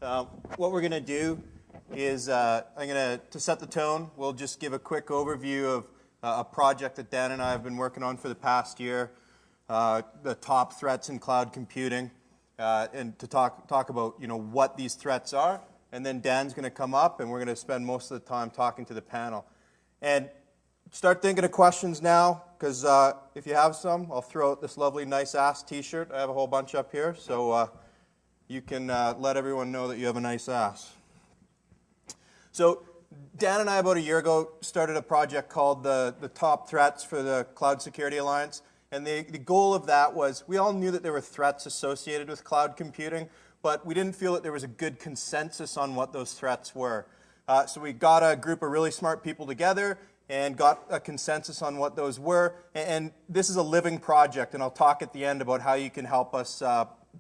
What we're going to do is to set the tone, we'll just give a quick overview of a project that Dan and I have been working on for the past year, the top threats in cloud computing, and to talk about what these threats are. And then Dan's going to come up, and we're going to spend most of the time talking to the panel. And start thinking of questions now, because if you have some, I'll throw out this lovely nice ass t-shirt. I have a whole bunch up here, so you can let everyone know that you have a nice ass. So Dan and I, about a year ago, started a project called the Top Threats for the Cloud Security Alliance. And the goal of that was, we all knew that there were threats associated with cloud computing, but we didn't feel that there was a good consensus on what those threats were. So we got a group of really smart people together and got a consensus on what those were. And this is a living project, and I'll talk at the end about how you can help us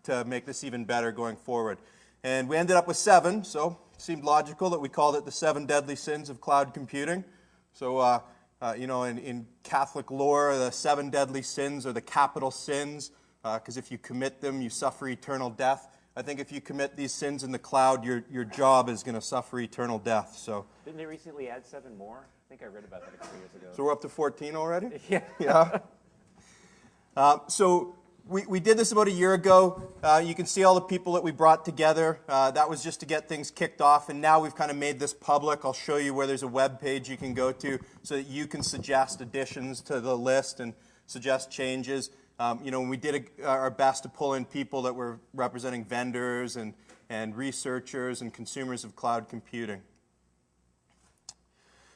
to make this even better going forward. And we ended up with 7, so it seemed logical that we called it the 7 deadly sins of cloud computing. So, in Catholic lore, the 7 deadly sins are the capital sins, because if you commit them, you suffer eternal death. I think if you commit these sins in the cloud, your job is going to suffer eternal death. So didn't they recently add 7 more? I think I read about that a couple years ago. So we're up to 14 already? Yeah. Yeah. So we did this about a year ago. You can see all the people that we brought together. That was just to get things kicked off, and now we've kind of made this public. I'll show you where there's a web page you can go to so that you can suggest additions to the list and suggest changes. We did our best to pull in people that were representing vendors and researchers and consumers of cloud computing.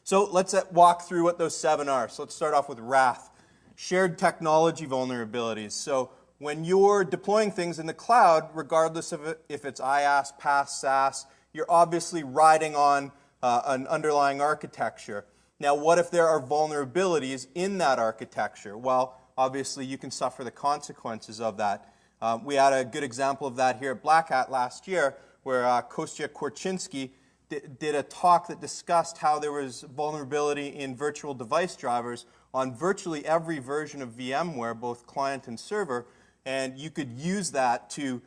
So let's walk through what those 7 are. So let's start off with WRAth, shared technology vulnerabilities. So when you're deploying things in the cloud, regardless of if it's IaaS, PaaS, SaaS, you're obviously riding on an underlying architecture. Now, what if there are vulnerabilities in that architecture? Well, obviously, you can suffer the consequences of that. We had a good example of that here at Blackhat last year, where Kostya Korchinski did a talk that discussed how there was vulnerability in virtual device drivers on virtually every version of VMware, both client and server, and you could use that to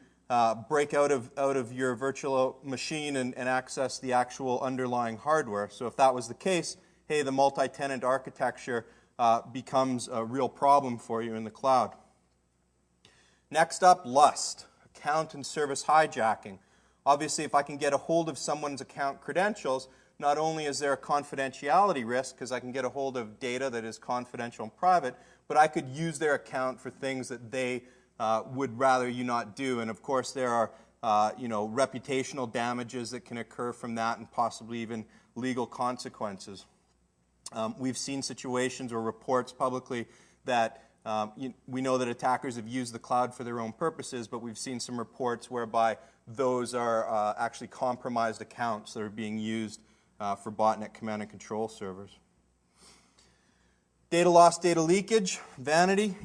break out of your virtual machine and access the actual underlying hardware. So if that was the case, hey, the multi-tenant architecture becomes a real problem for you in the cloud. Next up, Lust, account and service hijacking. Obviously, if I can get a hold of someone's account credentials, not only is there a confidentiality risk, because I can get a hold of data that is confidential and private, but I could use their account for things that they would rather you not do. And of course, there are reputational damages that can occur from that, and possibly even legal consequences. We've seen situations or reports publicly that we know that attackers have used the cloud for their own purposes, but we've seen some reports whereby those are actually compromised accounts that are being used for botnet command and control servers. Data loss, data leakage, vanity.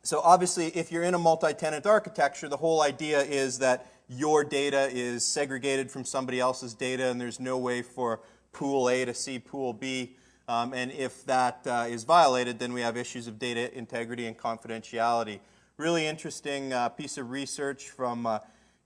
So obviously, if you're in a multi-tenant architecture, the whole idea is that your data is segregated from somebody else's data, and there's no way for pool A to see pool B. And if that is violated, then we have issues of data integrity and confidentiality. Really interesting piece of research from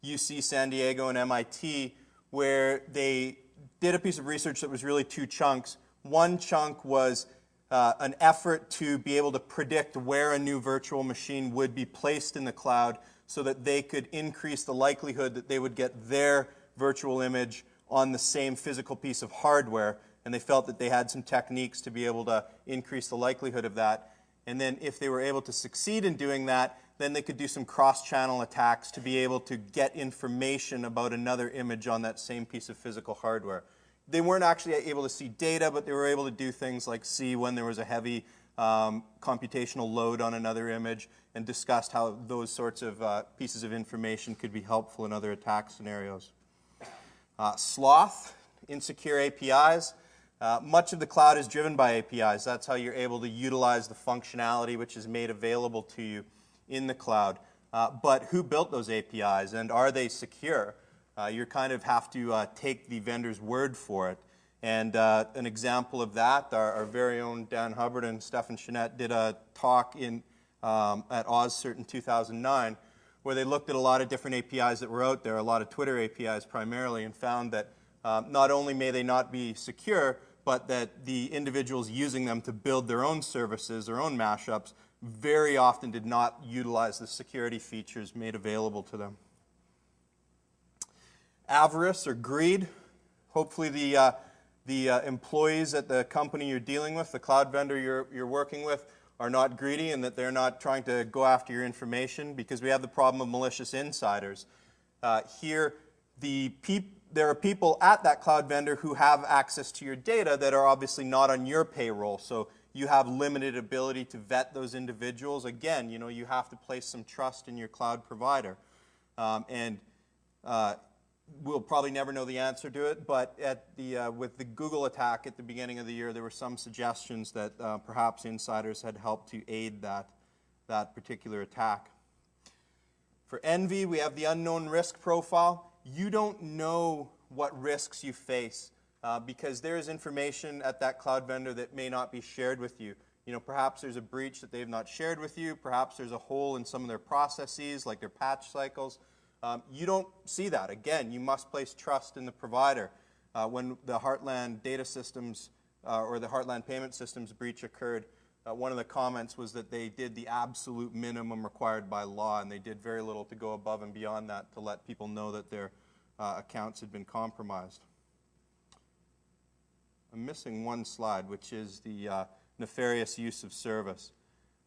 UC San Diego and MIT, where they did a piece of research that was really 2 chunks. One chunk was an effort to be able to predict where a new virtual machine would be placed in the cloud so that they could increase the likelihood that they would get their virtual image on the same physical piece of hardware. And they felt that they had some techniques to be able to increase the likelihood of that. And then if they were able to succeed in doing that, then they could do some cross-channel attacks to be able to get information about another image on that same piece of physical hardware. They weren't actually able to see data, but they were able to do things like see when there was a heavy computational load on another image, and discussed how those sorts of pieces of information could be helpful in other attack scenarios. Sloth, insecure APIs. Much of the cloud is driven by APIs. That's how you're able to utilize the functionality which is made available to you in the cloud. But who built those APIs, and are they secure? You kind of have to take the vendor's word for it. And an example of that, our very own Dan Hubbard and Stefan Chenette did a talk at OzCert in 2009, where they looked at a lot of different APIs that were out there, a lot of Twitter APIs primarily, and found that not only may they not be secure, but that the individuals using them to build their own services, their own mashups, very often did not utilize the security features made available to them. Avarice or greed. Hopefully the employees at the company you're dealing with, the cloud vendor you're working with, are not greedy and that they're not trying to go after your information, because we have the problem of malicious insiders. Here, there are people at that cloud vendor who have access to your data that are obviously not on your payroll, so you have limited ability to vet those individuals. Again, you have to place some trust in your cloud provider. We'll probably never know the answer to it, but with the Google attack at the beginning of the year, there were some suggestions that perhaps insiders had helped to aid that particular attack. For Envy, we have the unknown risk profile. You don't know what risks you face because there is information at that cloud vendor that may not be shared with you. Perhaps there's a breach that they've not shared with you. Perhaps there's a hole in some of their processes, like their patch cycles. You don't see that. Again, you must place trust in the provider. When the Heartland data systems or the Heartland payment systems breach occurred, one of the comments was that they did the absolute minimum required by law, and they did very little to go above and beyond that to let people know that their accounts had been compromised. I'm missing one slide, which is the nefarious use of service.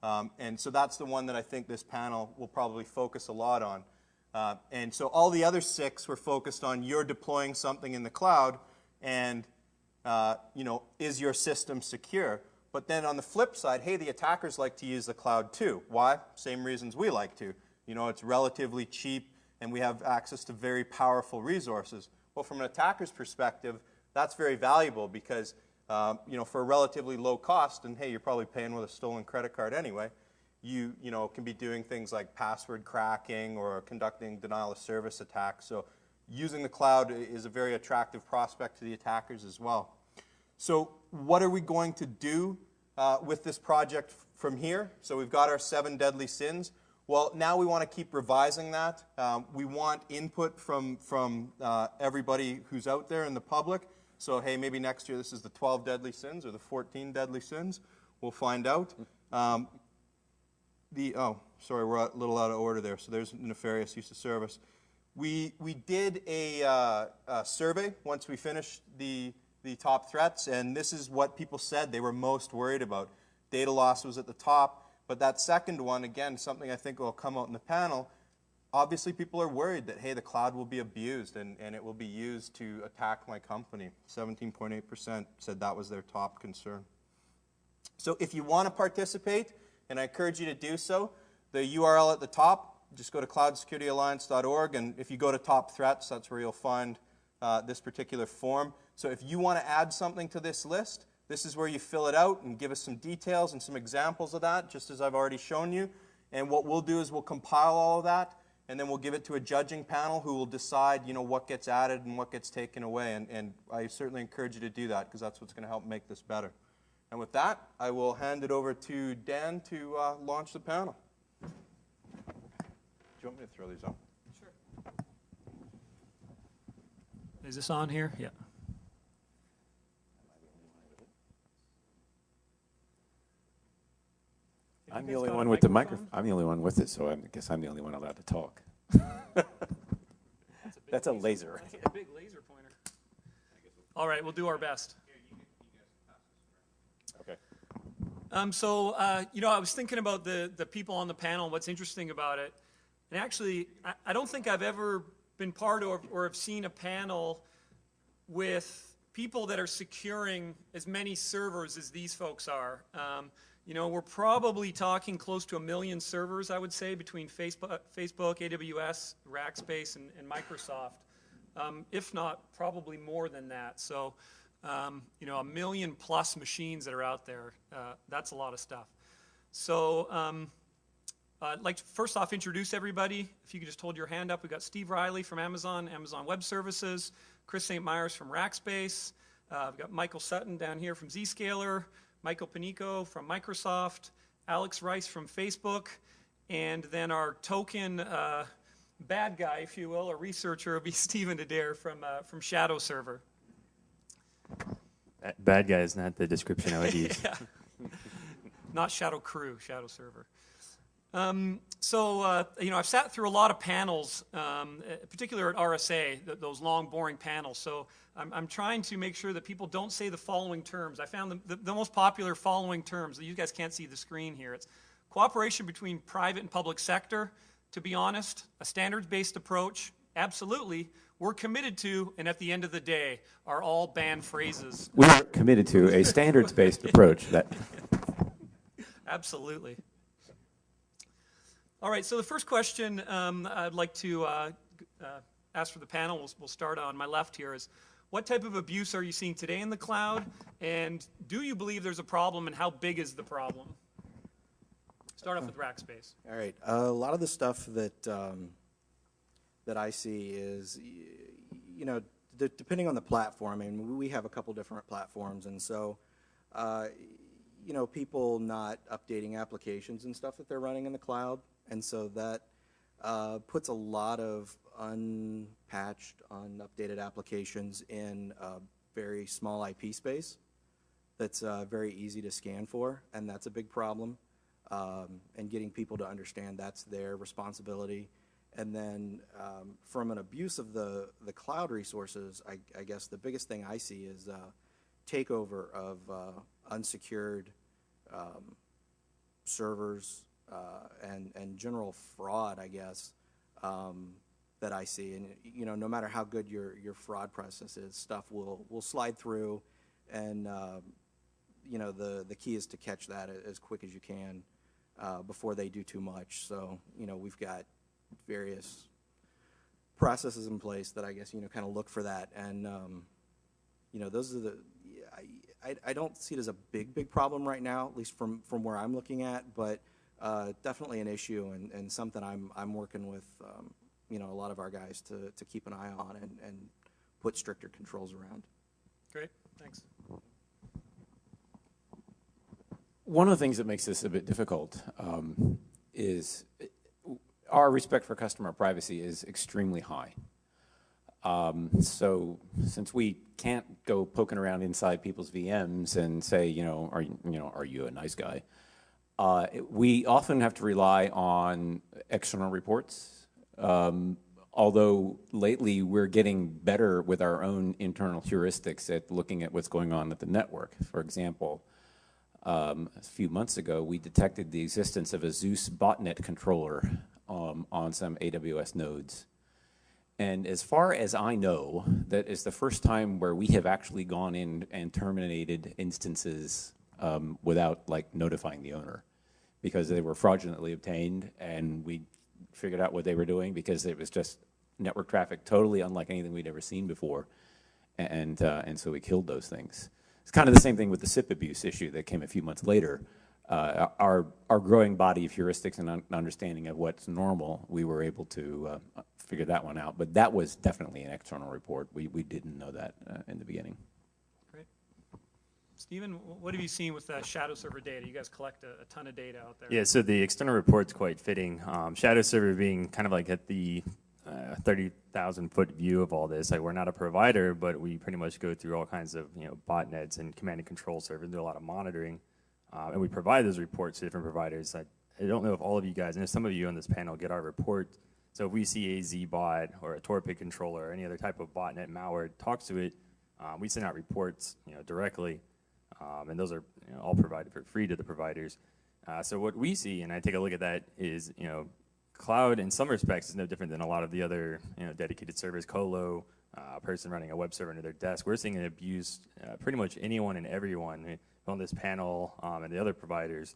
And so that's the one that I think this panel will probably focus a lot on. And so all the other 6 were focused on you're deploying something in the cloud and, is your system secure? But then on the flip side, hey, the attackers like to use the cloud too. Why? Same reasons we like to. It's relatively cheap and we have access to very powerful resources. Well, from an attacker's perspective, that's very valuable because, for a relatively low cost, and hey, you're probably paying with a stolen credit card anyway, you can be doing things like password cracking or conducting denial of service attacks. So using the cloud is a very attractive prospect to the attackers as well. So what are we going to do with this project from here? So we've got our 7 deadly sins. Well, now we want to keep revising that. We want input from everybody who's out there in the public. So hey, maybe next year this is the 12 deadly sins or the 14 deadly sins. We'll find out. Sorry, we're a little out of order there. So there's nefarious use of service. We did a survey once we finished the top threats, and this is what people said they were most worried about. Data loss was at the top, but that second one, again, something I think will come out in the panel, obviously people are worried that, hey, the cloud will be abused and it will be used to attack my company. 17.8% said that was their top concern. So if you want to participate, and I encourage you to do so, the URL at the top, just go to cloudsecurityalliance.org, and if you go to top threats, that's where you'll find this particular form. So if you want to add something to this list, this is where you fill it out and give us some details and some examples of that, just as I've already shown you. And what we'll do is we'll compile all of that, and then we'll give it to a judging panel who will decide, what gets added and what gets taken away. And I certainly encourage you to do that, because that's what's going to help make this better. And with that, I will hand it over to Dan to launch the panel. Do you want me to throw these up? Sure. Is this on here? Yeah. I'm the only one with the microphone. I'm the only one with it, so I guess I'm the only one allowed to talk. That's a laser. A big laser pointer. All right, we'll do our best. Okay. I was thinking about the people on the panel, what's interesting about it. And actually, I don't think I've ever been part of or have seen a panel with people that are securing as many servers as these folks are. We're probably talking close to 1 million servers, I would say, between Facebook, AWS, Rackspace, and Microsoft, if not probably more than that. So, 1 million plus machines that are out there. That's a lot of stuff. So, I'd like to first off introduce everybody. If you could just hold your hand up. We've got Steve Riley from Amazon Web Services, Chris St. Myers from Rackspace. We've got Michael Sutton down here from Zscaler, Michael Panico from Microsoft, Alex Rice from Facebook, and then our token bad guy, if you will, or researcher, will be Stephen Adair from Shadow Server. Bad guy is not the description I would use. Yeah. Not Shadow Crew, Shadow Server. I've sat through a lot of panels, particularly at RSA, those long, boring panels. So I'm trying to make sure that people don't say the following terms. I found the most popular following terms. You guys can't see the screen here. It's cooperation between private and public sector. To be honest, a standards-based approach, absolutely. We're committed to, and at the end of the day, are all banned phrases. We're committed to a standards-based approach. Absolutely. All right, so the first question I'd like to ask for the panel, we'll start on my left here, is what type of abuse are you seeing today in the cloud, and do you believe there's a problem, and how big is the problem? Start off with Rackspace. All right. A lot of the stuff that that I see is, depending on the platform. I mean, we have a couple different platforms, and so, people not updating applications and stuff that they're running in the cloud, and so that puts a lot of unpatched, unupdated applications in a very small IP space that's very easy to scan for, and that's a big problem. And getting people to understand that's their responsibility. And then from an abuse of the cloud resources, I guess the biggest thing I see is takeover of unsecured servers and general fraud, I guess, that I see. And no matter how good your fraud process is, stuff will slide through, and the key is to catch that as quick as you can. Before they do too much. So, we've got various processes in place that I guess, kind of look for that. And, those are I don't see it as a big problem right now, at least from where I'm looking at, but definitely an issue and something I'm working with, a lot of our guys to keep an eye on and put stricter controls around. Great, thanks. One of the things that makes this a bit difficult is our respect for customer privacy is extremely high. So since we can't go poking around inside people's VMs and say, are you a nice guy? We often have to rely on external reports. Although lately we're getting better with our own internal heuristics at looking at what's going on at the network. For example, a few months ago, we detected the existence of a Zeus botnet controller on some AWS nodes. And as far as I know, that is the first time where we have actually gone in and terminated instances without notifying the owner, because they were fraudulently obtained, and we figured out what they were doing because it was just network traffic totally unlike anything we'd ever seen before, and so we killed those things. It's kind of the same thing with the SIP abuse issue that came a few months later. Our growing body of heuristics and understanding of what's normal, we were able to figure that one out. But that was definitely an external report. We didn't know that in the beginning. Great. Stephen, what have you seen with Shadow Server data? You guys collect a ton of data out there. Yeah, so the external report's quite fitting. Shadow Server being kind of like at the 30,000-foot view of all this. We're not a provider, but we pretty much go through all kinds of botnets and command and control servers, do a lot of monitoring, and we provide those reports to different providers. I don't know if all of you guys, and if some of you on this panel get our report. So if we see a Z-bot or a Torpid controller or any other type of botnet malware talks to it, we send out reports directly, and those are all provided for free to the providers. So what we see, and I take a look at that, is cloud in some respects is no different than a lot of the other dedicated servers, colo, a person running a web server under their desk. We're seeing it abused pretty much anyone and everyone on this panel and the other providers.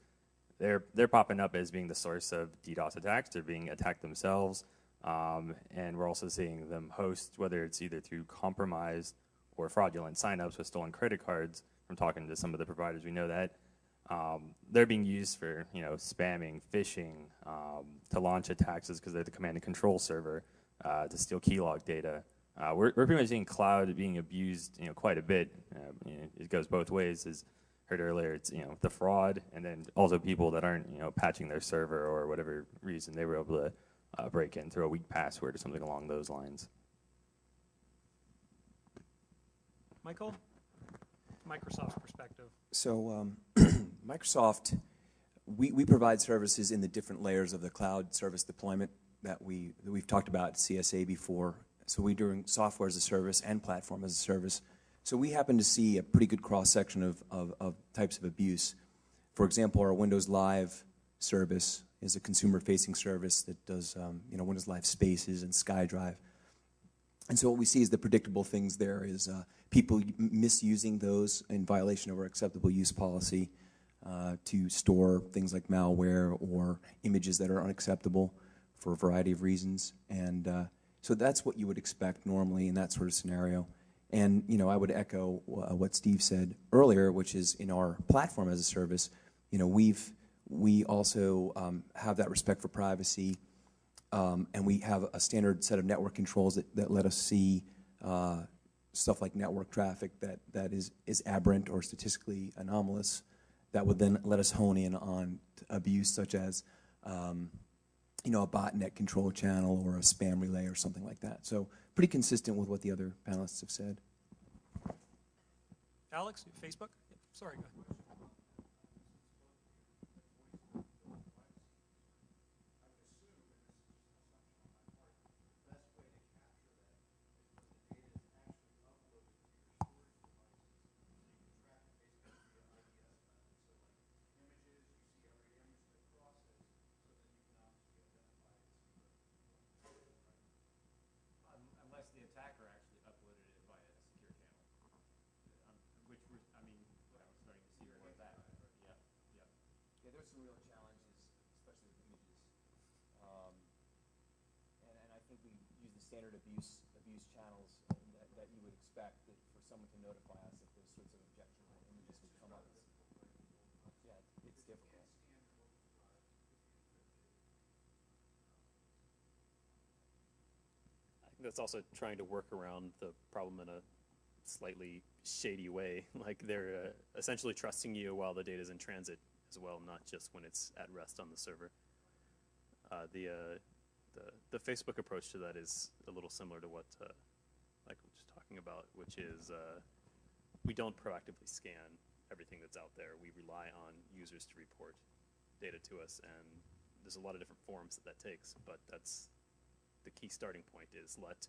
They're popping up as being the source of DDoS attacks. They're being attacked themselves, and we're also seeing them host, whether it's either through compromised or fraudulent signups with stolen credit cards. From talking to some of the providers, we know that. They're being used for spamming, phishing, to launch attacks because they're the command and control server, to steal keylog data. We're pretty much seeing cloud being abused quite a bit. It goes both ways. Is heard earlier, it's, the fraud, and then also people that aren't, patching their server or whatever reason they were able to break in through a weak password or something along those lines. Michael, Microsoft's perspective. So Microsoft, we provide services in the different layers of the cloud service deployment that we've talked about CSA before. So we're doing software as a service and platform as a service. So we happen to see a pretty good cross-section of types of abuse. For example, our Windows Live service is a consumer-facing service that does Windows Live Spaces and SkyDrive. And so what we see is the predictable things there is people misusing those in violation of our acceptable use policy to store things like malware or images that are unacceptable for a variety of reasons. And so that's what you would expect normally in that sort of scenario. And I would echo what Steve said earlier, which is in our platform as a service, we also have that respect for privacy. And we have a standard set of network controls that let us see stuff like network traffic that is aberrant or statistically anomalous that would then let us hone in on abuse such as a botnet control channel or a spam relay or something like that. So pretty consistent with what the other panelists have said. Alex, Facebook? Yeah, sorry, go ahead. Unless the attacker actually uploaded it via a secure channel, which we're, I mean, I'm starting to see more of that. Yeah, yeah. Yeah, there's some real challenges, especially with images. And I think we use the standard abuse channels that you would expect that for someone to notify us if those sorts of objectionable images would come up. Yeah, it's difficult. I think that's also trying to work around the problem in a slightly shady way. Like they're essentially trusting you while the data is in transit as well, not just when it's at rest on the server. The Facebook approach to that is a little similar to what like we were just talking about, which is we don't proactively scan everything that's out there. We rely on users to report data to us, and there's a lot of different forms that takes, but that's the key starting point is let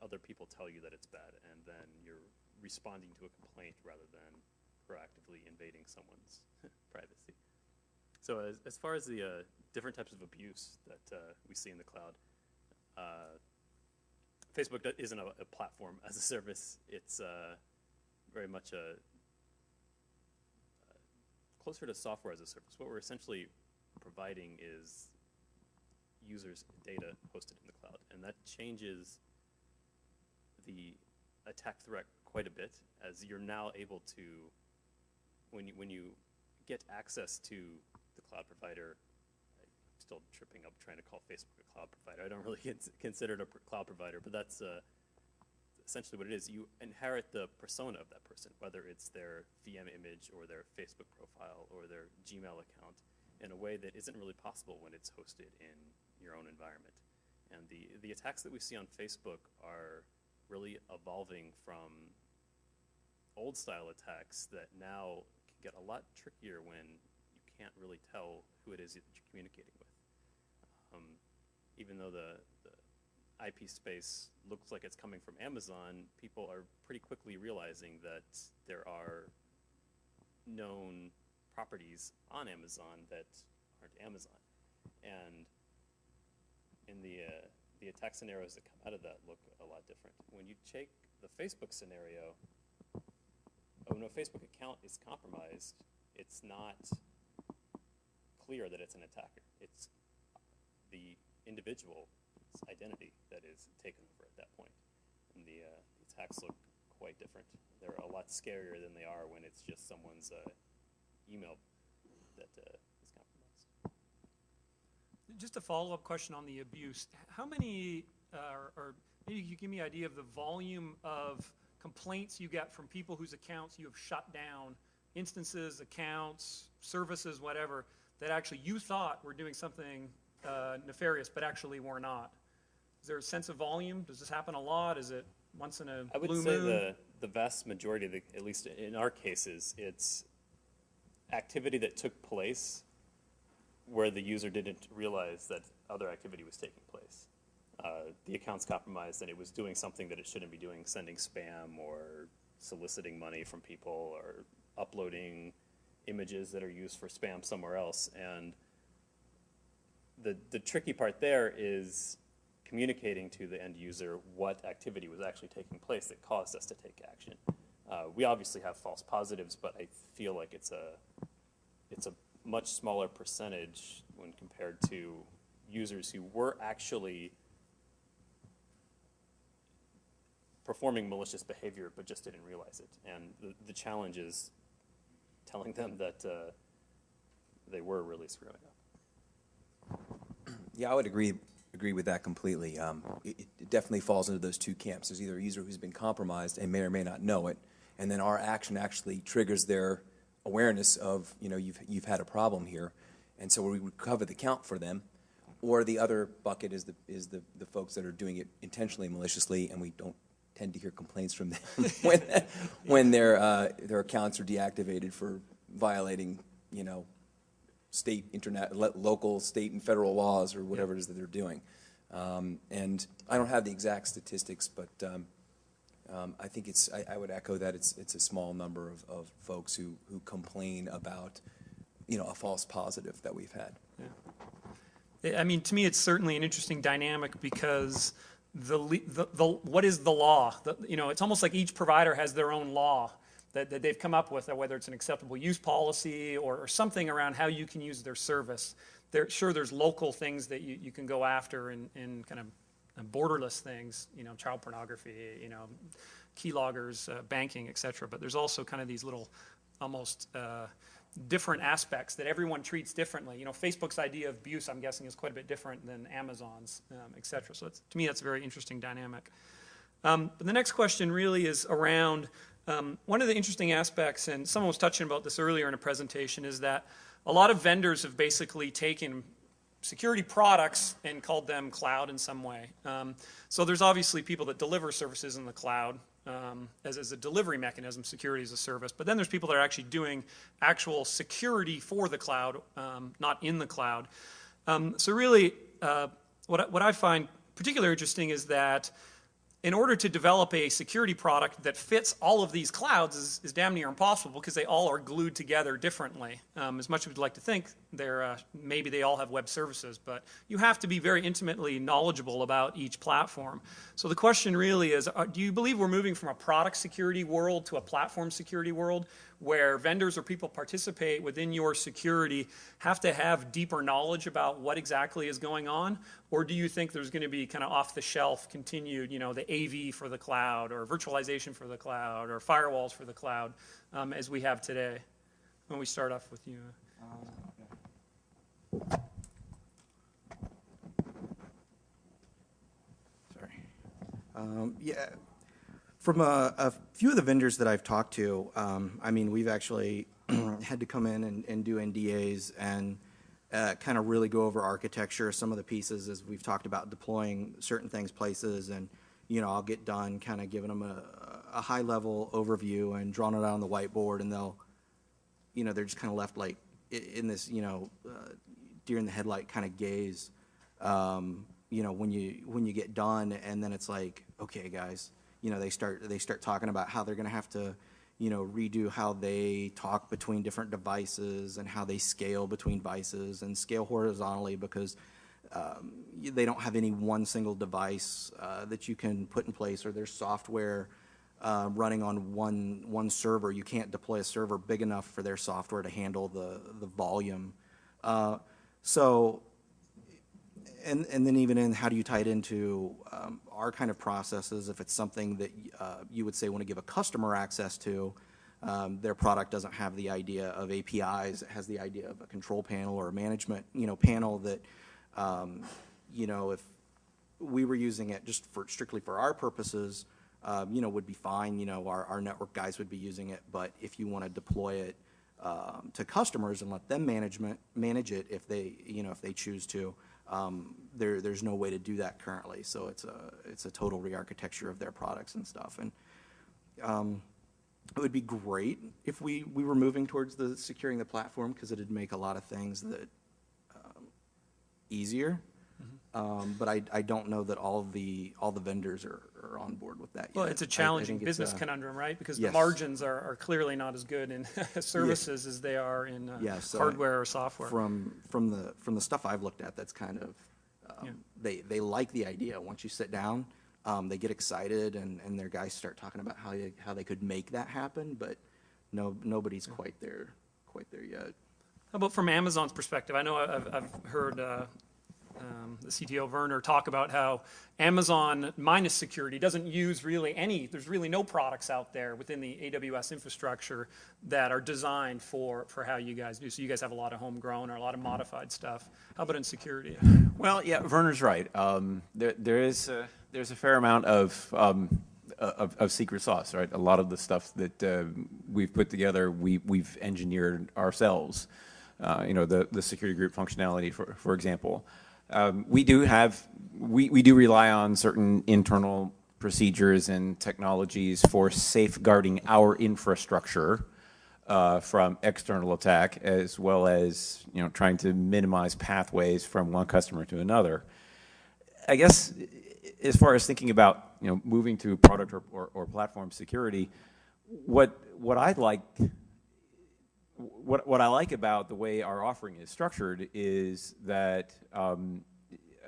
other people tell you that it's bad, and then you're responding to a complaint rather than proactively invading someone's privacy. So as far as the different types of abuse that we see in the cloud, Facebook isn't a platform as a service. It's very much closer to software as a service. What we're essentially providing is users' data hosted in the cloud, and that changes the attack threat quite a bit, as you're now able to, when you get access to the cloud provider, I'm still tripping up trying to call Facebook a cloud provider. I don't really consider it a cloud provider, but that's essentially what it is. You inherit the persona of that person, whether it's their VM image or their Facebook profile or their Gmail account, in a way that isn't really possible when it's hosted in your own environment. And the attacks that we see on Facebook are really evolving from old style attacks that now can get a lot trickier when you can't really tell who it is that you're communicating with. Even though the IP space looks like it's coming from Amazon, people are pretty quickly realizing that there are known properties on Amazon that aren't Amazon. And in the attack scenarios that come out of that look a lot different. When you take the Facebook scenario, when a Facebook account is compromised, it's not clear that it's an attacker. It's the individual's identity that is taken over at that point. And the attacks look quite different. They're a lot scarier than they are when it's just someone's email that is compromised. Just a follow-up question on the abuse. How many, or maybe you give me an idea of the volume of complaints you get from people whose accounts you have shut down instances, accounts, services, whatever, that actually you thought were doing something nefarious, but actually were not? Is there a sense of volume? Does this happen a lot? Is it once in a I would blue say moon? the vast majority of at least in our cases, it's activity that took place where the user didn't realize that other activity was taking place. The account's compromised and it was doing something that it shouldn't be doing, sending spam or soliciting money from people or uploading images that are used for spam somewhere else. And the tricky part there is communicating to the end user what activity was actually taking place that caused us to take action. We obviously have false positives, but I feel like it's a much smaller percentage when compared to users who were actually performing malicious behavior but just didn't realize it. And the challenge is telling them that they were really screwing up. Yeah, I would agree with that completely. It definitely falls into those two camps. There's either a user who's been compromised and may or may not know it, and then our action actually triggers their awareness of, you've had a problem here, and so we recover the count for them. Or the other bucket is the folks that are doing it intentionally maliciously, and we don't tend to hear complaints from them when their accounts are deactivated for violating, state, local, state, and federal laws or whatever it is that they're doing. And I don't have the exact statistics, but I think I would echo that it's a small number of folks who complain about, a false positive that we've had. Yeah. I mean, to me, it's certainly an interesting dynamic because what is the law? It's almost like each provider has their own law that they've come up with, whether it's an acceptable use policy or something around how you can use their service. There's local things that you can go after in kind of borderless things, child pornography, keyloggers, banking, et cetera. But there's also kind of these little almost different aspects that everyone treats differently. Facebook's idea of abuse, I'm guessing, is quite a bit different than Amazon's, et cetera. So to me, that's a very interesting dynamic. But the next question really is around one of the interesting aspects, and someone was touching about this earlier in a presentation, is that a lot of vendors have basically taken security products and called them cloud in some way. So there's obviously people that deliver services in the cloud as a delivery mechanism, security as a service. But then there's people that are actually doing actual security for the cloud, not in the cloud. So really, what I find particularly interesting is that in order to develop a security product that fits all of these clouds is damn near impossible because they all are glued together differently. As much as we'd like to think maybe they all have web services, but you have to be very intimately knowledgeable about each platform. So the question really is, do you believe we're moving from a product security world to a platform security world where vendors or people participate within your security have to have deeper knowledge about what exactly is going on? Or do you think there's going to be kind of off-the-shelf continued, the AV for the cloud or virtualization for the cloud or firewalls for the cloud as we have today? When we start off with you. Sorry. Yeah. From a few of the vendors that I've talked to, we've actually had to come in and do NDAs and kind of really go over architecture, some of the pieces as we've talked about deploying certain things places, and I'll get done kind of giving them a high level overview and drawing it out on the whiteboard, and they're just kind of left like in this deer in the headlight kind of gaze when you get done, and then it's like, okay guys, they start talking about how they're going to have to redo how they talk between different devices and how they scale between devices and scale horizontally because they don't have any one single device that you can put in place, or there's software running on one server. You can't deploy a server big enough for their software to handle the volume. And then even in how do you tie it into our kind of processes, if it's something that you would say want to give a customer access to, their product doesn't have the idea of APIs, it has the idea of a control panel or a management panel that if we were using it just strictly for our purposes, would be fine. Our network guys would be using it. But if you want to deploy it to customers and let them manage it if they choose to, there's no way to do that currently. So it's a total re-architecture of their products and stuff. And it would be great if we were moving towards the securing the platform, because it'd make a lot of things that easier. But I don't know that all the vendors are on board with that yet. Well, it's a challenging business conundrum, right? Because the Yes. margins are clearly not as good in services as they are in Yes, hardware or software. From the stuff I've looked at, that's kind of they like the idea. Once you sit down, they get excited, and their guys start talking about how they could make that happen. But nobody's quite there yet. How about from Amazon's perspective? I know I've heard the CTO Werner talk about how Amazon minus security doesn't use really there's really no products out there within the AWS infrastructure that are designed for how you guys do. So you guys have a lot of homegrown or a lot of modified stuff. How about in security? Well, yeah, Werner's right. There's a fair amount of secret sauce, right? A lot of the stuff that we've put together, we've engineered ourselves. The security group functionality, for example. We do rely on certain internal procedures and technologies for safeguarding our infrastructure from external attack, as well as trying to minimize pathways from one customer to another. I guess as far as thinking about moving to product or platform security, what I like about the way our offering is structured is that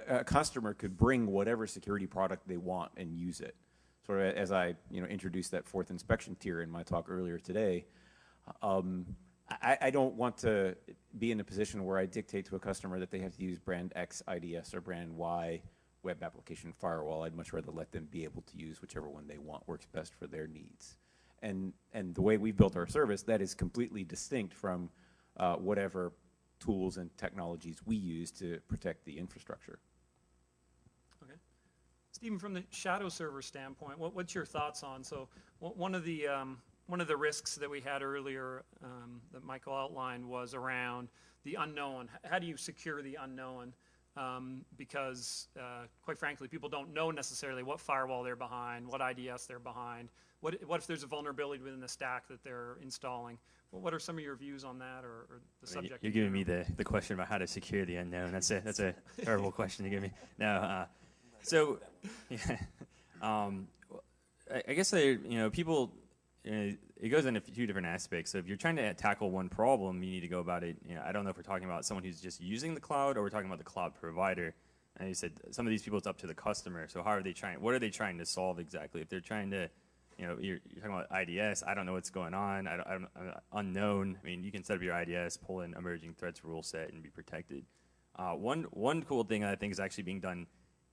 a customer could bring whatever security product they want and use it. Sort of as I introduced that fourth inspection tier in my talk earlier today. I don't want to be in a position where I dictate to a customer that they have to use brand X IDS or brand Y web application firewall. I'd much rather let them be able to use whichever one they want works best for their needs. And the way we've built our service, that is completely distinct from whatever tools and technologies we use to protect the infrastructure. Okay. Stephen, from the shadow server standpoint, what's your thoughts on? So one of the risks that we had earlier that Michael outlined was around the unknown. How do you secure the unknown? Because quite frankly, people don't know necessarily what firewall they're behind, what IDS they're behind. What if there's a vulnerability within the stack that they're installing? What are some of your views on that, or the subject? You're giving me the question about how to secure the unknown. That's a terrible question to give me. No, so yeah, I guess people. It goes into a few different aspects. So if you're trying to tackle one problem, you need to go about it. I don't know if we're talking about someone who's just using the cloud, or we're talking about the cloud provider. And you said some of these people, it's up to the customer. So how are they trying? What are they trying to solve exactly? If they're trying to, you're talking about IDS. I don't know what's going on. I'm unknown. I mean, you can set up your IDS, pull in emerging threats rule set, and be protected. One cool thing that I think is actually being done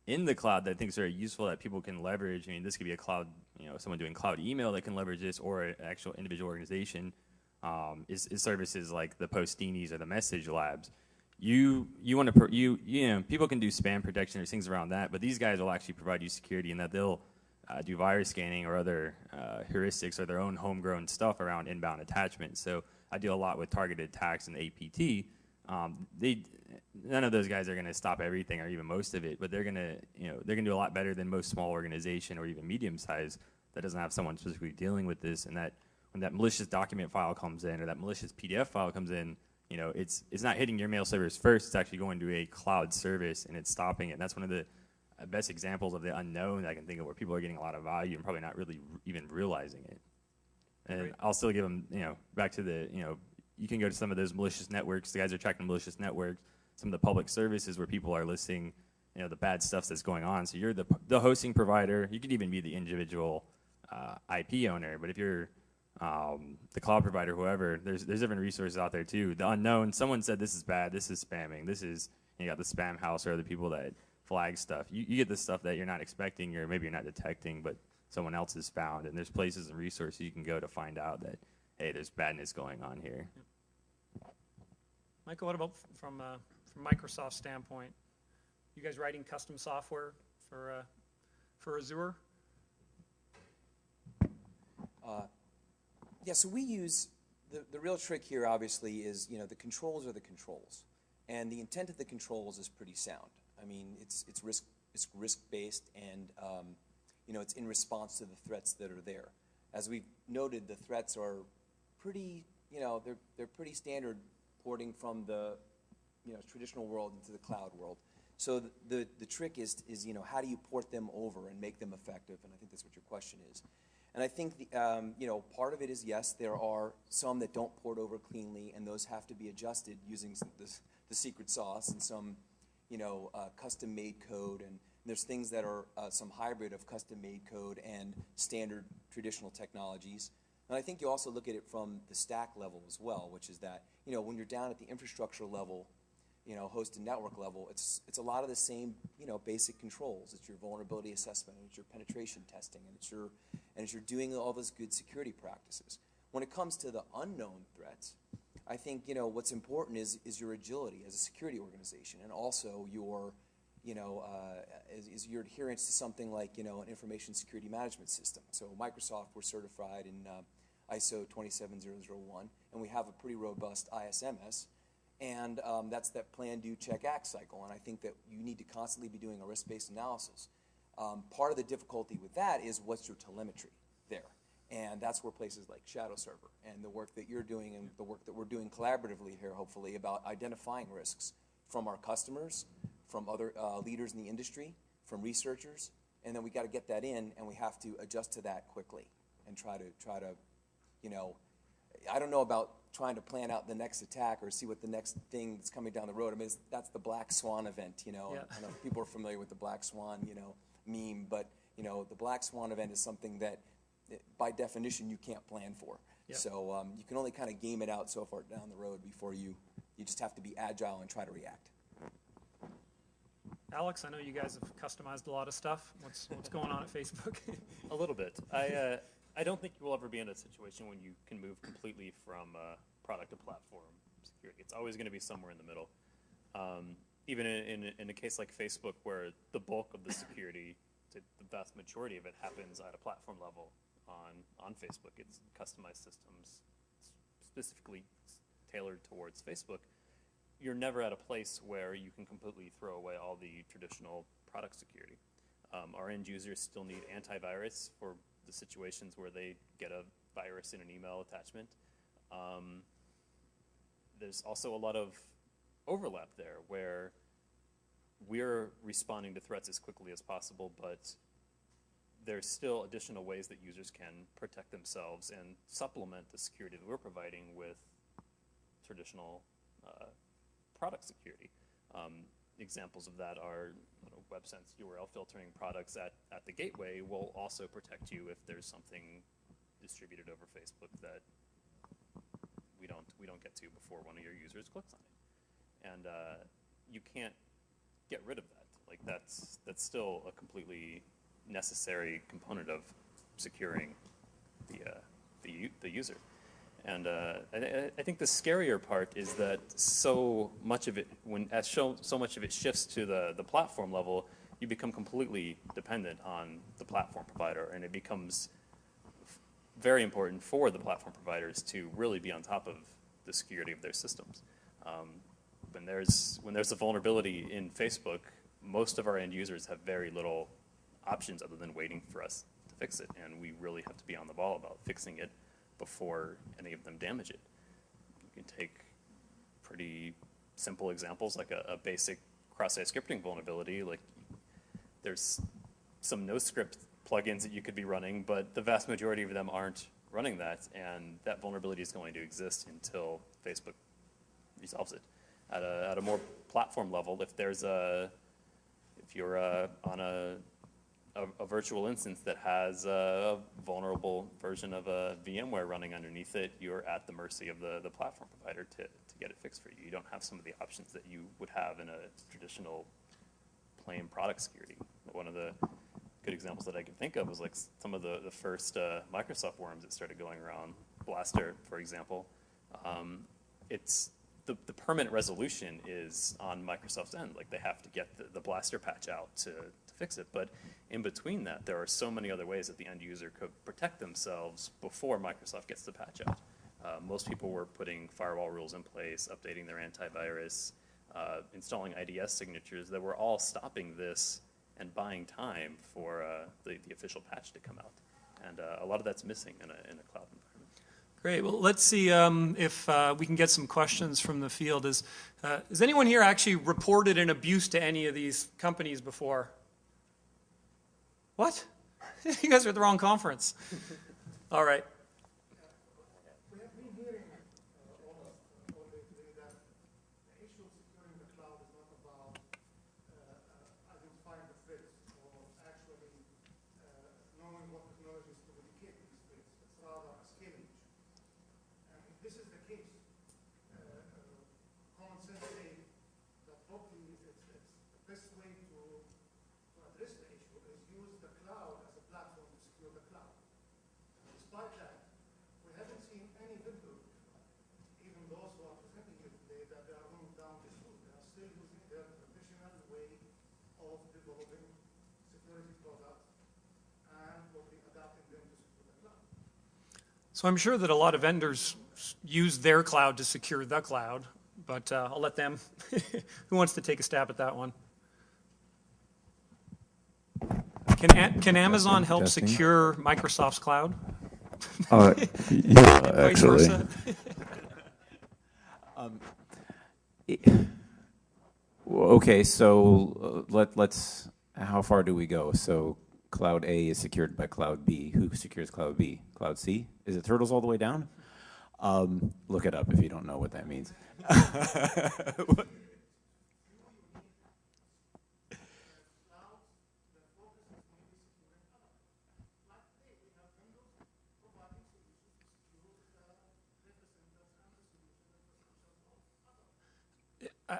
in the cloud that I think is very useful that people can leverage. I mean, this could be a cloud, someone doing cloud email that can leverage this, or an actual individual organization, is services like the Postinis or the Message Labs. You want to, people can do spam protection or things around that, but these guys will actually provide you security in that they'll do virus scanning or other heuristics or their own homegrown stuff around inbound attachments. So I deal a lot with targeted attacks and APT. None of those guys are going to stop everything or even most of it, but they're going to do a lot better than most small organization or even medium size that doesn't have someone specifically dealing with this. And that when that malicious document file comes in or that malicious PDF file comes in, it's not hitting your mail servers first. It's actually going to a cloud service and it's stopping it. And that's one of the best examples of the unknown I can think of where people are getting a lot of value and probably not really even realizing it. And Great. I'll still give them, back to the, you can go to some of those malicious networks. The guys are tracking malicious networks. Some of the public services where people are listing, the bad stuff that's going on. So you're the hosting provider. You could even be the individual IP owner. But if you're the cloud provider, whoever, there's different resources out there too. The unknown. Someone said this is bad. This is spamming. This is you got the spam house or other people that flag stuff. You get the stuff that you're not expecting or maybe you're not detecting, but someone else has found. And there's places and resources you can go to find out that hey, there's badness going on here. Michael, what about from Microsoft's standpoint? You guys writing custom software for Azure? Yeah, so we use, the real trick here obviously is, the controls are the controls. And the intent of the controls is pretty sound. I mean, it's risk-based and, it's in response to the threats that are there. As we've noted, the threats are pretty, they're pretty standard porting from the, traditional world into the cloud world. So the trick is, how do you port them over and make them effective? And I think that's what your question is. And I think, part of it is, yes, there are some that don't port over cleanly, and those have to be adjusted using the secret sauce and some, custom-made code. And there's things that are some hybrid of custom-made code and standard traditional technologies. And I think you also look at it from the stack level as well, which is that, when you're down at the infrastructure level, host and network level, it's a lot of the same, basic controls. It's your vulnerability assessment, and it's your penetration testing, and it's you're doing all those good security practices. When it comes to the unknown threats, I think, what's important is your agility as a security organization, and also your, is your adherence to something like, an information security management system. So Microsoft, we're certified in ISO 27001, and we have a pretty robust ISMS. And that's that plan, do, check, act cycle. And I think that you need to constantly be doing a risk-based analysis. Part of the difficulty with that is what's your telemetry there. And that's where places like Shadow Server and the work that you're doing and the work that we're doing collaboratively here, hopefully, about identifying risks from our customers, from other leaders in the industry, from researchers. And then we got to get that in, and we have to adjust to that quickly and try to, I don't know about trying to plan out the next attack or see what the next thing that's coming down the road. I mean, that's the Black Swan event, Yeah. I know people are familiar with the Black Swan, meme, but, the Black Swan event is something that, by definition, you can't plan for. Yep. So you can only kind of game it out so far down the road before you just have to be agile and try to react. Alex, I know you guys have customized a lot of stuff. What's going on at Facebook? A little bit. I don't think you will ever be in a situation when you can move completely from product to platform security. It's always going to be somewhere in the middle. Even in a case like Facebook, where the bulk of the security, the vast majority of it, happens at a platform level on Facebook. It's customized systems specifically tailored towards Facebook. You're never at a place where you can completely throw away all the traditional product security. Our end users still need antivirus for the situations where they get a virus in an email attachment. There's also a lot of overlap there where we're responding to threats as quickly as possible, but there's still additional ways that users can protect themselves and supplement the security that we're providing with traditional product security. Examples of that are WebSense URL filtering products at the gateway will also protect you if there's something distributed over Facebook that we don't get to before one of your users clicks on it. And you can't get rid of that. Like that's still a completely necessary component of securing the user. And I think the scarier part is that so much of it, so much of it shifts to the platform level, you become completely dependent on the platform provider, and it becomes very important for the platform providers to really be on top of the security of their systems. When there's a vulnerability in Facebook, most of our end users have very little options other than waiting for us to fix it, and we really have to be on the ball about fixing it before any of them damage it. You can take pretty simple examples like a basic cross-site scripting vulnerability. Like there's some no-script plugins that you could be running, but the vast majority of them aren't running that, and that vulnerability is going to exist until Facebook resolves it. At a more platform level, if you're on a virtual instance that has a vulnerable version of a VMware running underneath it, you're at the mercy of the platform provider to get it fixed for you. You don't have some of the options that you would have in a traditional plain product security. One of the good examples that I can think of was like some of the first Microsoft worms that started going around, Blaster, for example. the permanent resolution is on Microsoft's end. Like they have to get the blaster patch out to fix it. But in between that, there are so many other ways that the end user could protect themselves before Microsoft gets the patch out. Most people were putting firewall rules in place, updating their antivirus, installing IDS signatures that were all stopping this and buying time for the official patch to come out. And a lot of that's missing in a cloud environment. Great. Well, let's see if we can get some questions from the field. Has anyone here actually reported an abuse to any of these companies before? What? You guys are at the wrong conference. All right. We have been hearing almost all day today that the issue of securing the cloud is not about identifying the threats or actually knowing what technologies to mitigate these threats. It's rather a scaling issue. And if this is the case, common sense says that probably it's the best way to address the issue is use the cloud as a platform to secure the cloud. Despite that, we haven't seen any vendor, even those who are presenting here today, that they are going down this route. They are still using their traditional way of developing security products and probably adapting them to secure the cloud. So I'm sure that a lot of vendors use their cloud to secure the cloud, but I'll let them. Who wants to take a stab at that one? Can Amazon help Testing. secure Microsoft's cloud? Yeah, Vice actually. versa? Okay, so let's. How far do we go? So Cloud A is secured by Cloud B. Who secures Cloud B? Cloud C? Is it turtles all the way down? Look it up if you don't know what that means.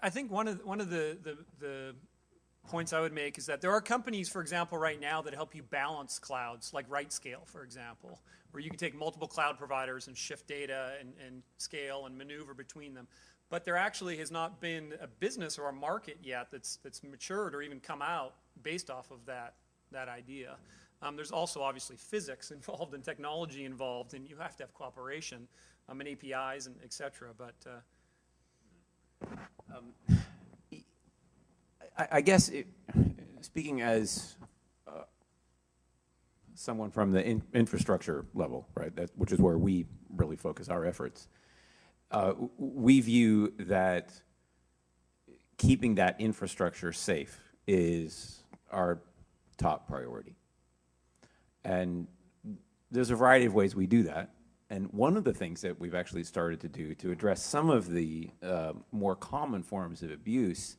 I think one of the points I would make is that there are companies, for example, right now that help you balance clouds, like RightScale, for example, where you can take multiple cloud providers and shift data and scale and maneuver between them. But there actually has not been a business or a market yet that's matured or even come out based off of that idea. There's also obviously physics involved and technology involved, and you have to have cooperation and APIs and et cetera. But I guess, speaking as someone from the infrastructure level, right, which is where we really focus our efforts, we view that keeping that infrastructure safe is our top priority. And there's a variety of ways we do that. And one of the things that we've actually started to do to address some of the more common forms of abuse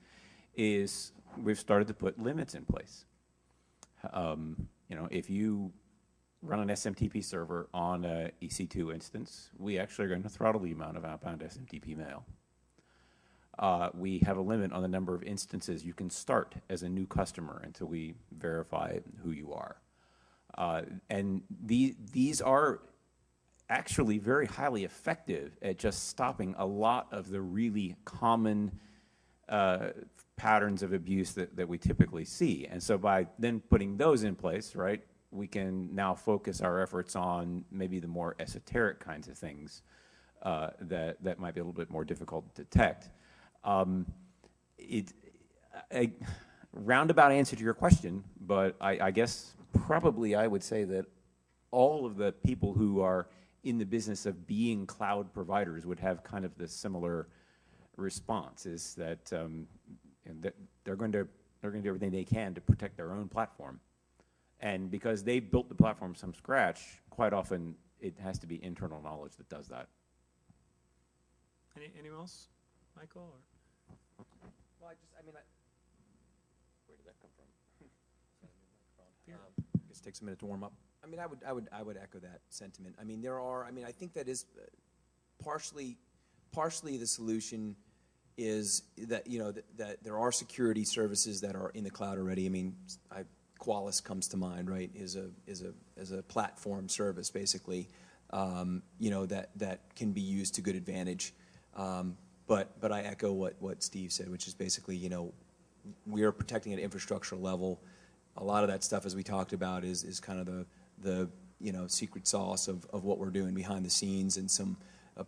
is we've started to put limits in place. You know, if you run an SMTP server on a EC2 instance, we actually are going to throttle the amount of outbound SMTP mail. We have a limit on the number of instances you can start as a new customer until we verify who you are. And these are actually very highly effective at just stopping a lot of the really common patterns of abuse that we typically see. And so by then putting those in place, right, we can now focus our efforts on maybe the more esoteric kinds of things that might be a little bit more difficult to detect. A roundabout answer to your question, but I guess probably I would say that all of the people who are in the business of being cloud providers would have kind of the similar response, is that, that they're going to do everything they can to protect their own platform. And because they built the platform from scratch, quite often it has to be internal knowledge that does that. anyone else? Michael? Or? Well, Where did that come from? I guess it takes a minute to warm up. I mean, I would echo that sentiment. I mean, I think that is partially the solution is that, you know, that there are security services that are in the cloud already. I mean, Qualys comes to mind, right? Is a platform service basically, you know, that can be used to good advantage. But I echo what Steve said, which is basically, we are protecting at infrastructure level. A lot of that stuff, as we talked about, is kind of the secret sauce of what we're doing behind the scenes, and some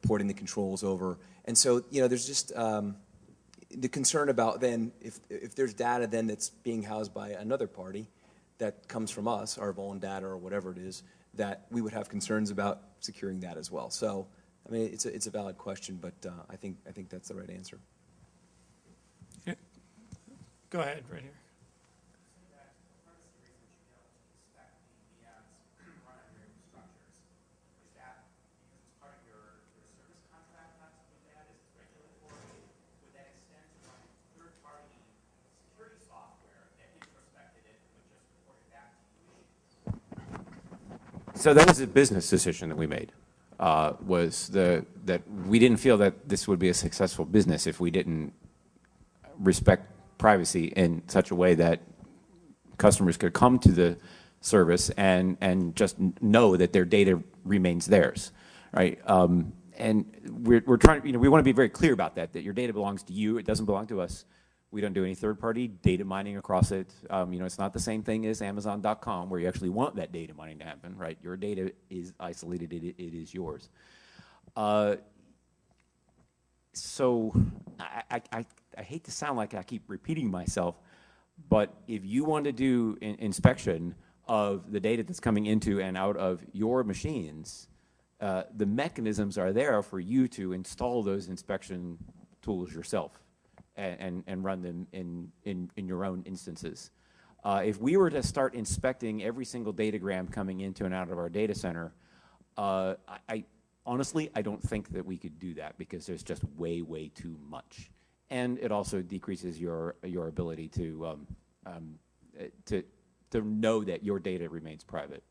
porting the controls over. And so, there's just the concern about then if there's data then that's being housed by another party that comes from us, our own data or whatever it is, that we would have concerns about securing that as well. So, I mean, it's a valid question, but I think that's the right answer. Okay. Go ahead, right here. So that was a business decision that we made. That we didn't feel that this would be a successful business if we didn't respect privacy in such a way that customers could come to the service and just know that their data remains theirs, right? And we're trying, we want to be very clear about that your data belongs to you. It doesn't belong to us. We don't do any third-party data mining across it. It's not the same thing as Amazon.com, where you actually want that data mining to happen, right? Your data is isolated. It is yours. So I hate to sound like I keep repeating myself, but if you want to do inspection of the data that's coming into and out of your machines, the mechanisms are there for you to install those inspection tools yourself. And run them in your own instances. If we were to start inspecting every single datagram coming into and out of our data center, honestly, I don't think that we could do that because there's just way too much. And it also decreases your ability to know that your data remains private.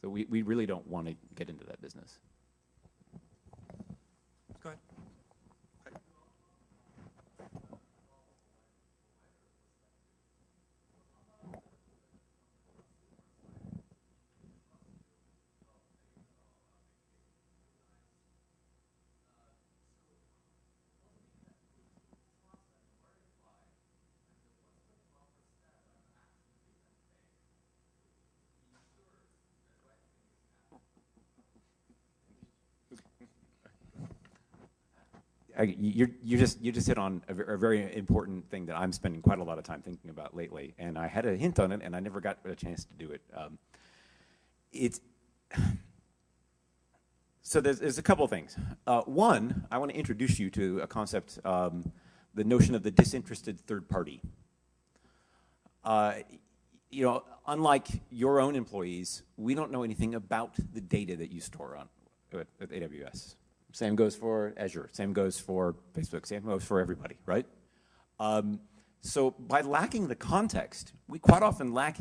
So we really don't want to get into that business. Go ahead. You just hit on a very important thing that I'm spending quite a lot of time thinking about lately, and I had a hint on it, and I never got a chance to do it. So there's a couple of things. One, I want to introduce you to a concept, the notion of the disinterested third party. Unlike your own employees, we don't know anything about the data that you store on at AWS. Same goes for Azure. Same goes for Facebook. Same goes for everybody, right? So by lacking the context, we quite often lack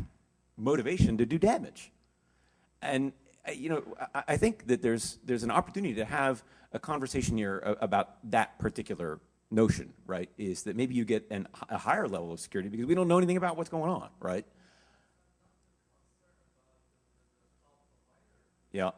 motivation to do damage. And I think that there's an opportunity to have a conversation here about that particular notion, right? Is that maybe you get a higher level of security because we don't know anything about what's going on, right? Yeah.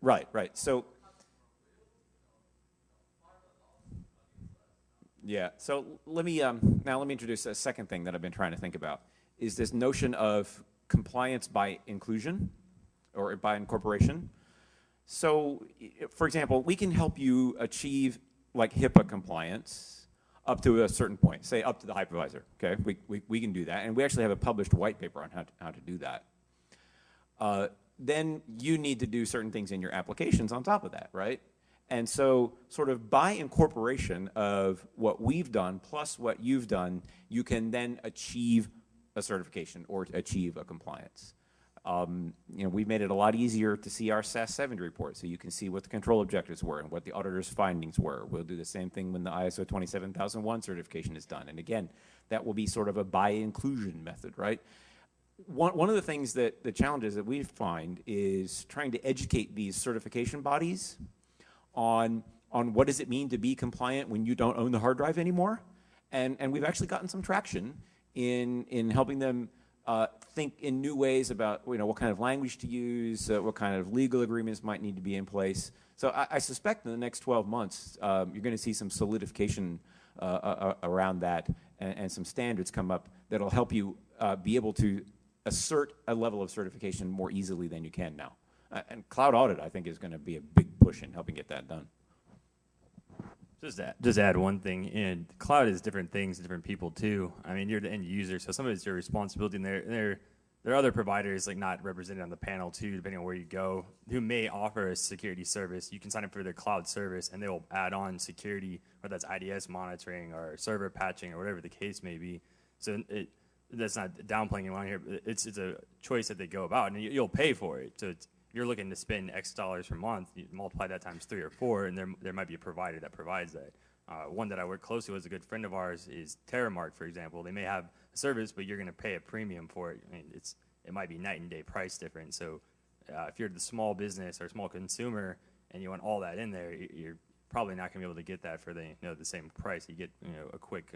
Right. So, yeah. So let me introduce a second thing that I've been trying to think about. Is this notion of compliance by inclusion or by incorporation? So, for example, we can help you achieve like HIPAA compliance up to a certain point, say up to the hypervisor. Okay, we can do that, and we actually have a published white paper on how to do that. Then you need to do certain things in your applications on top of that, right? And so sort of by incorporation of what we've done plus what you've done, you can then achieve a certification or achieve a compliance. We've made it a lot easier to see our SAS 70 report so you can see what the control objectives were and what the auditor's findings were. We'll do the same thing when the ISO 27001 certification is done. And again, that will be sort of a by inclusion method, right? One of the things the challenges that we find is trying to educate these certification bodies on what does it mean to be compliant when you don't own the hard drive anymore, and we've actually gotten some traction in helping them think in new ways about what kind of language to use, what kind of legal agreements might need to be in place. So I suspect in the next 12 months you're going to see some solidification around that and some standards come up that'll help you be able to assert a level of certification more easily than you can now. And cloud audit, I think, is going to be a big push in helping get that done. Just add one thing, and cloud is different things to different people too. I mean, you're the end user, so some of it's your responsibility, and there are other providers like not represented on the panel too, depending on where you go, who may offer a security service. You can sign up for their cloud service, and they will add on security, whether that's IDS monitoring or server patching or whatever the case may be. So that's not downplaying anyone here. But it's a choice that they go about, and you'll pay for it. So you're looking to spend X dollars per month, you multiply that times 3 or 4, and there might be a provider that provides that. One that I work closely with, a good friend of ours, is Terramark, for example. They may have a service, but you're going to pay a premium for it. I mean, it might be night and day price difference. So if you're the small business or small consumer and you want all that in there, you're probably not going to be able to get that for the same price. You get a quick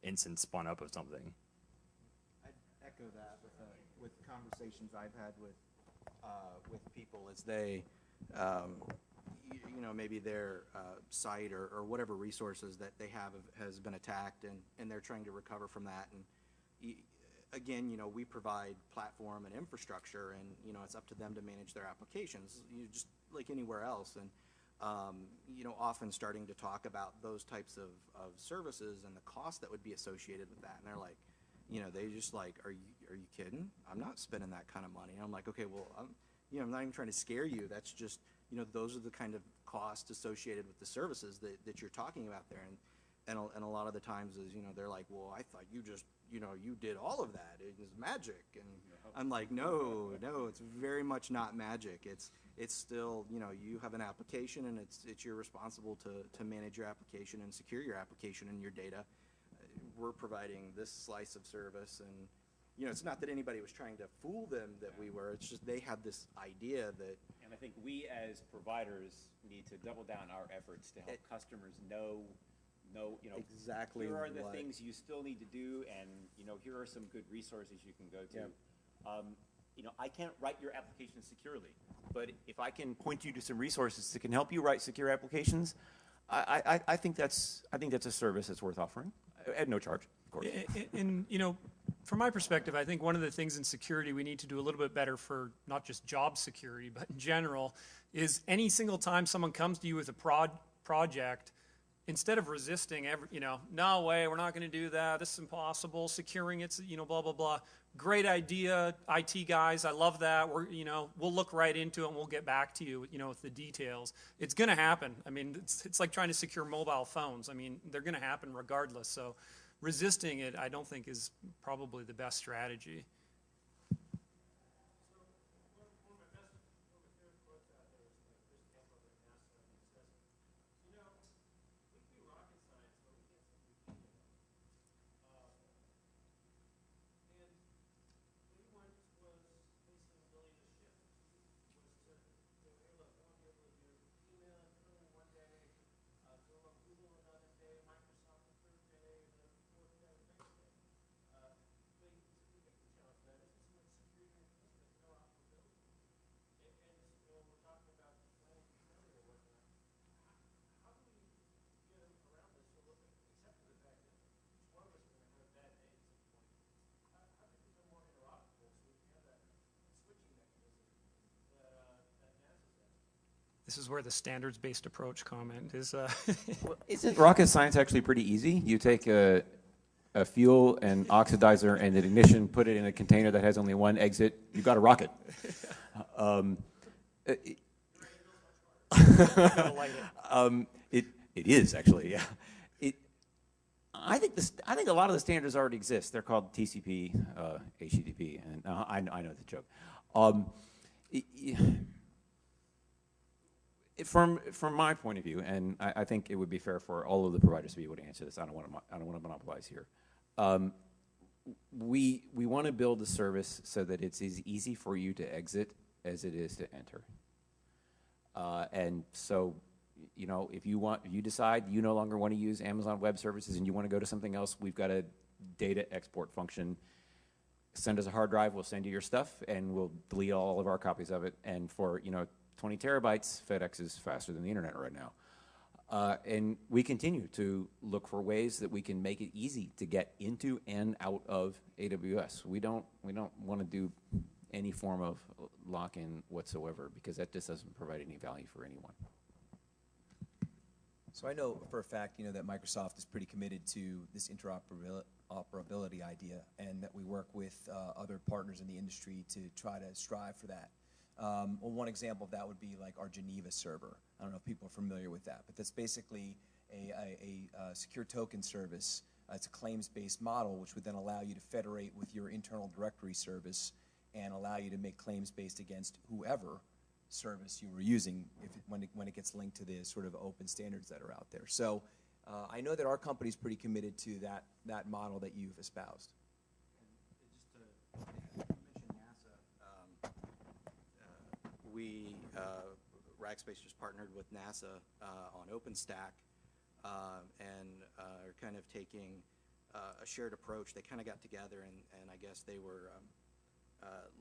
instant spun up of something. I'd echo that with conversations I've had with people as they, maybe their site or whatever resources that they have has been attacked, and they're trying to recover from that. And again, we provide platform and infrastructure, and it's up to them to manage their applications, just like anywhere else. And often starting to talk about those types of services and the cost that would be associated with that, and they're like, they just like, are you kidding? I'm not spending that kind of money. And I'm like, okay, well, I'm not even trying to scare you. That's just, those are the kind of costs associated with the services that you're talking about there. And a lot of the times is, they're like, well, I thought you just, you did all of that. It is magic. And I'm like, no, it's very much not magic. It's still, you have an application, and it's you're responsible to manage your application and secure your application and your data. We're providing this slice of service, and it's not that anybody was trying to fool them that we were. It's just they had this idea that. And I think we as providers need to double down our efforts to help customers know exactly here are the things you still need to do, and here are some good resources you can go to. Yep. I can't write your application securely, but if I can point you to some resources that can help you write secure applications, I think that's a service that's worth offering at no charge, of course. And from my perspective, I think one of the things in security we need to do a little bit better for not just job security, but in general, is any single time someone comes to you with a project, instead of resisting, no way, we're not going to do that, this is impossible, securing it's, blah, blah, blah. Great idea, IT guys, I love that. We'll look right into it and we'll get back to you, with the details. It's going to happen. I mean, it's like trying to secure mobile phones. I mean, they're going to happen regardless. So resisting it, I don't think, is probably the best strategy. This is where the standards-based approach comment is. Isn't rocket science actually pretty easy? You take a fuel and oxidizer and an ignition, put it in a container that has only one exit, you've got a rocket. It is actually, yeah. I think a lot of the standards already exist. They're called TCP, HTTP, and I know the joke. From my point of view, and I think it would be fair for all of the providers to be able to answer this. I don't want to monopolize here. We want to build a service so that it's as easy for you to exit as it is to enter. And so, You know, if you decide you no longer want to use Amazon Web Services and you want to go to something else, we've got a data export function. Send us a hard drive, we'll send you your stuff, and we'll delete all of our copies of it. And for, 20 terabytes, FedEx is faster than the internet right now. And we continue to look for ways that we can make it easy to get into and out of AWS. We don't want to do any form of lock-in whatsoever, because that just doesn't provide any value for anyone. So I know for a fact, that Microsoft is pretty committed to this interoperability idea, and that we work with other partners in the industry to try to strive for that. Well, one example of that would be like our Geneva server. I don't know if people are familiar with that, but that's basically a secure token service. It's a claims-based model, which would then allow you to federate with your internal directory service and allow you to make claims based against whoever service you were using when it gets linked to the sort of open standards that are out there. So I know that our company is pretty committed to that model that you've espoused. Rackspace just partnered with NASA on OpenStack and are kind of taking a shared approach. They kind of got together and I guess they were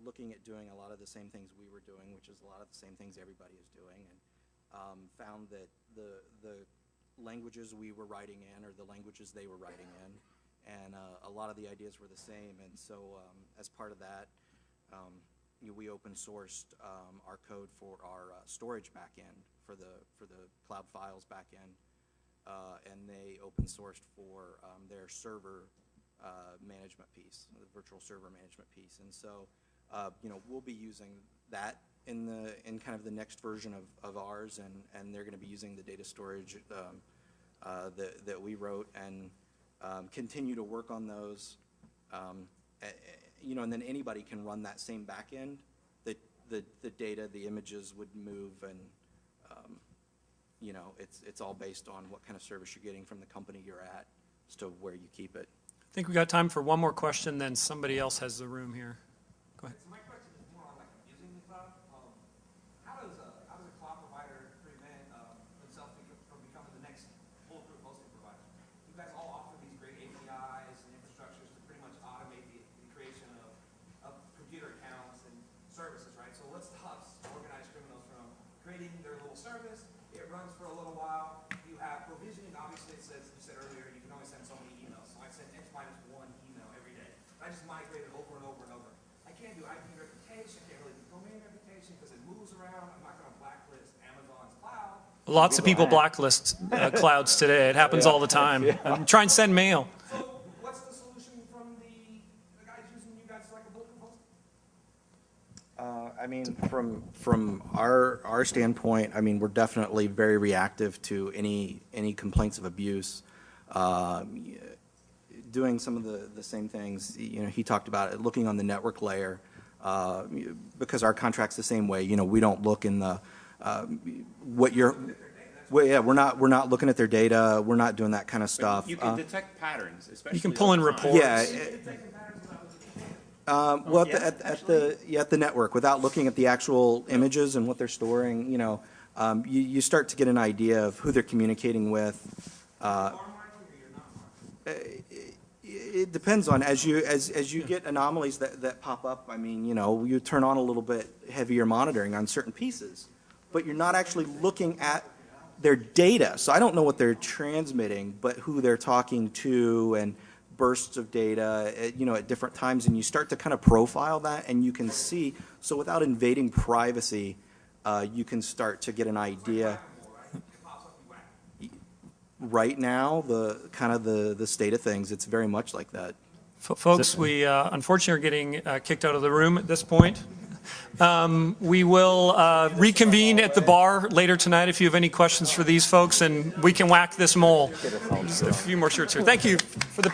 looking at doing a lot of the same things we were doing, which is a lot of the same things everybody is doing, and found that the languages we were writing in are the languages they were writing in, and a lot of the ideas were the same. And so as part of that, we open sourced our code for our storage backend for the Cloud Files backend, and they open sourced for their server management piece, the virtual server management piece. And so we'll be using that in kind of the next version of ours, and they're going to be using the data storage that we wrote, and continue to work on those. And then anybody can run that same backend. The data, the images would move, and it's all based on what kind of service you're getting from the company you're at as to where you keep it. I think we got time for one more question, then somebody else has the room here. Go ahead. So my question is more on like using the cloud. How does a cloud provider prevent themselves from becoming the next bulletproof hosting provider? You guys all offer these great APIs and infrastructures to pretty much automate the creation of computer accounts and services, right? So what stops organized criminals from creating their little service? It runs for a little while. You have provisioning. Obviously, it says, you said earlier, you can only send so many emails. So I send X minus one email every day. I just migrate it over and over and over. I can't do IP reputation. I can't really do domain reputation because it moves around. I'm not going to blacklist Amazon's cloud. Lots of people blacklist clouds today. It happens all the time. Try and send mail. So what's the solution from the guys using you guys like a bulletproof host? From our standpoint, we're definitely very reactive to any complaints of abuse. Doing some of the same things, he talked about it, looking on the network layer, because our contract's the same way. We don't look in the we're not looking at their data. We're not doing that kind of stuff. You can detect patterns, especially. You can pull in reports. Yeah. At the network, without looking at the actual images and what they're storing, you start to get an idea of who they're communicating with. It depends on as you get anomalies that pop up. You turn on a little bit heavier monitoring on certain pieces, but you're not actually looking at their data. So I don't know what they're transmitting, but who they're talking to and bursts of data, at different times, and you start to kind of profile that, and you can see. So without invading privacy, you can start to get an idea. Right now, the state of things, it's very much like that. Folks, we unfortunately are getting kicked out of the room at this point. We will reconvene at the bar later tonight if you have any questions for these folks, and we can whack this mole. Just a few more shirts here. Thank you for the